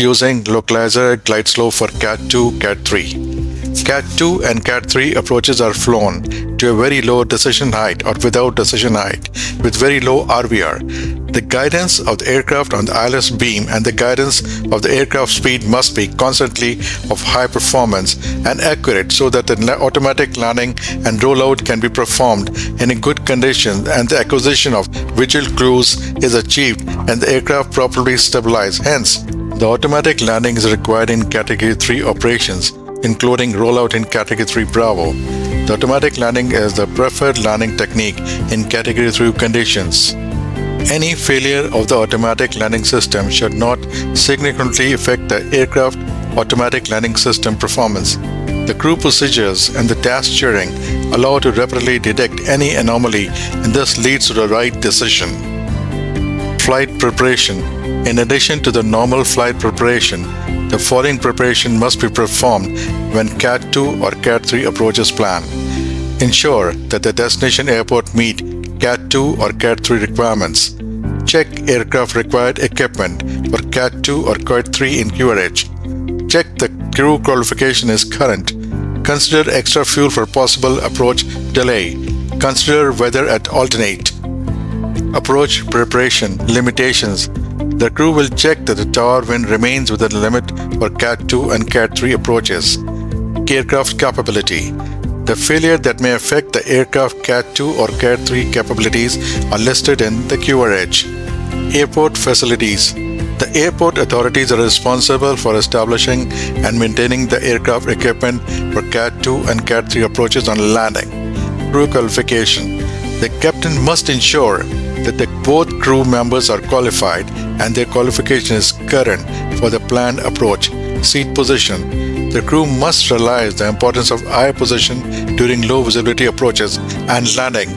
using localizer glide slope for CAT2, CAT3. CAT2 and CAT3 approaches are flown to a very low decision height or without decision height with very low RVR. The guidance of the aircraft on the ILS beam and the guidance of the aircraft speed must be constantly of high performance and accurate so that the automatic landing and rollout can be performed in a good condition and the acquisition of visual clues is achieved and the aircraft properly stabilized. Hence, the automatic landing is required in Category 3 operations, including rollout in Category 3 Bravo. The automatic landing is the preferred landing technique in Category 3 conditions. Any failure of the automatic landing system should not significantly affect the aircraft automatic landing system performance. The crew procedures and the task steering allow to rapidly detect any anomaly and thus leads to the right decision. Flight preparation. In addition to the normal flight preparation, the following preparation must be performed when CAT2 or CAT3 approaches plan. Ensure that the destination airport meet CAT2 or CAT3 requirements. Check aircraft required equipment for CAT2 or CAT3 in QRH. Check the crew qualification is current. Consider extra fuel for possible approach delay. Consider weather at alternate. Approach preparation limitations. The crew will check that the tower wind remains within the limit for CAT2 and CAT3 approaches. Aircraft capability. The failure that may affect the aircraft CAT2 or CAT3 capabilities are listed in the QRH. Airport facilities. The airport authorities are responsible for establishing and maintaining the aircraft equipment for CAT2 and CAT3 approaches on landing. Crew qualification. The captain must ensure that both crew members are qualified and their qualification is current for the planned approach. Seat position. The crew must realize the importance of eye position during low visibility approaches and landing.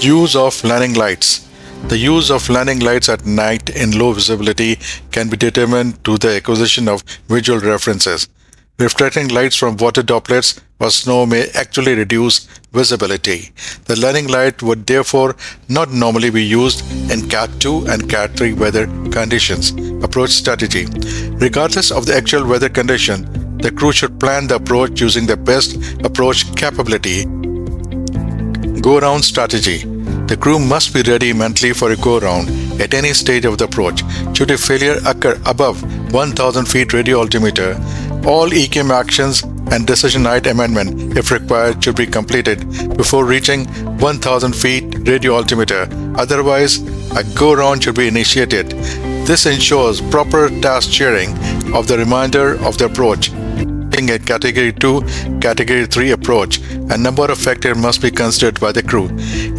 Use of landing lights. The use of landing lights at night in low visibility can be determined through the acquisition of visual references. Reflecting lights from water droplets or snow may actually reduce visibility. The landing light would therefore not normally be used in CAT2 and CAT3 weather conditions. Approach strategy. Regardless of the actual weather condition, the crew should plan the approach using the best approach capability. Go-round strategy. The crew must be ready mentally for a go-round at any stage of the approach. Should a failure occur above 1000 feet radio altimeter, all ECAM actions and decision height amendment, if required, should be completed before reaching 1000 feet radio altimeter. Otherwise, a go-round should be initiated. This ensures proper task steering of the remainder of the approach. A Category 2, Category 3 approach, a number of factors must be considered by the crew.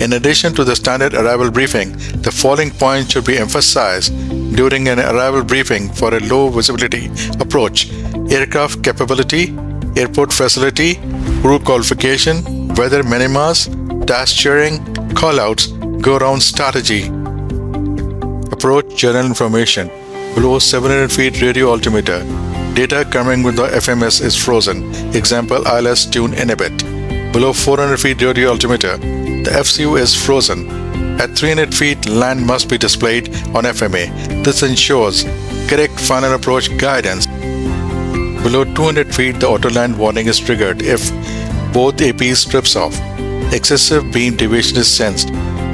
In addition to the standard arrival briefing, the following points should be emphasized during an arrival briefing for a low visibility approach: aircraft capability, airport facility, crew qualification, weather minimas, task steering, callouts, go-round strategy. Approach general information. Below 700 feet radio altimeter, data coming with the FMS is frozen. Example, ILS tune inhibit. Below 400 feet radio altimeter, the FCU is frozen. At 300 feet, land must be displayed on FMA. This ensures correct final approach guidance. Below 200 feet, the auto land warning is triggered if both APs trips off, excessive beam deviation is sensed,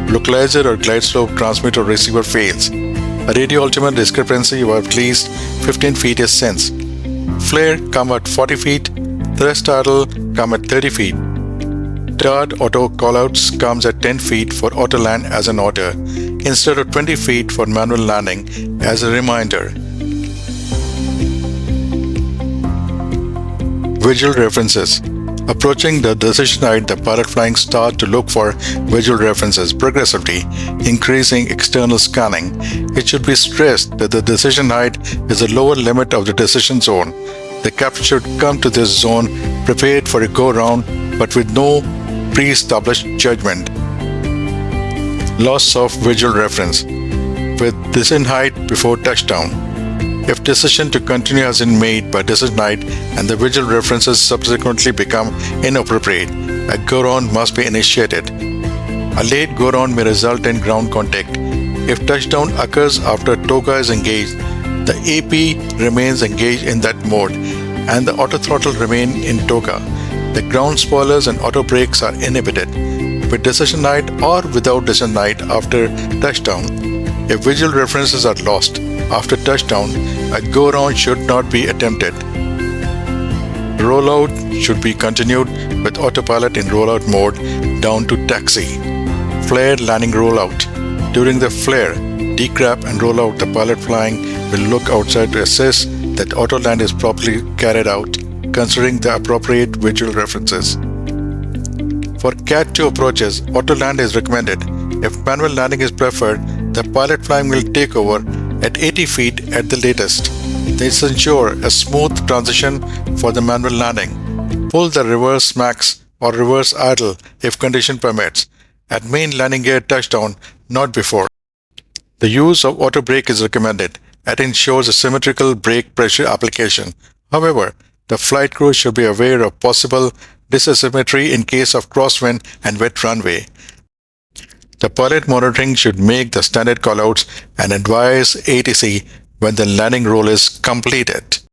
localizer or glide slope transmitter or receiver fails, a radio altimeter discrepancy of at least 15 feet is sensed, flare come at 40 feet, thrust idle come at 30 feet. Third auto callouts comes at 10 feet for auto land as an order, instead of 20 feet for manual landing as a reminder. Visual references. Approaching the decision height, the pilot flying start to look for visual references progressively, increasing external scanning. It should be stressed that the decision height is the lower limit of the decision zone. The captain should come to this zone prepared for a go-round but with no pre-established judgment. Loss of visual reference. With decision height before touchdown. If decision to continue has been made by decision height and the visual references subsequently become inappropriate, a go-round must be initiated. A late go-round may result in ground contact. If touchdown occurs after TOGA is engaged, The AP remains engaged in that mode and the auto throttle remain in toga. The ground spoilers and auto brakes are inhibited. With decision height or without decision height after touchdown, if visual references are lost after touchdown, a go-around should not be attempted. Rollout should be continued with autopilot in rollout mode down to taxi. Flare landing rollout. During the flare, decrap and rollout, the pilot flying will look outside to assess that auto land is properly carried out, considering the appropriate visual references. For CAT2 approaches, auto land is recommended. If manual landing is preferred, the pilot flying will take over at 80 feet at the latest. This ensures a smooth transition for the manual landing. Pull the reverse max or reverse idle if condition permits. At main landing gear touchdown, not before. The use of auto brake is recommended. It ensures a symmetrical brake pressure application. However, the flight crew should be aware of possible disasymmetry in case of crosswind and wet runway. The pilot monitoring should make the standard callouts and advise ATC when the landing roll is completed.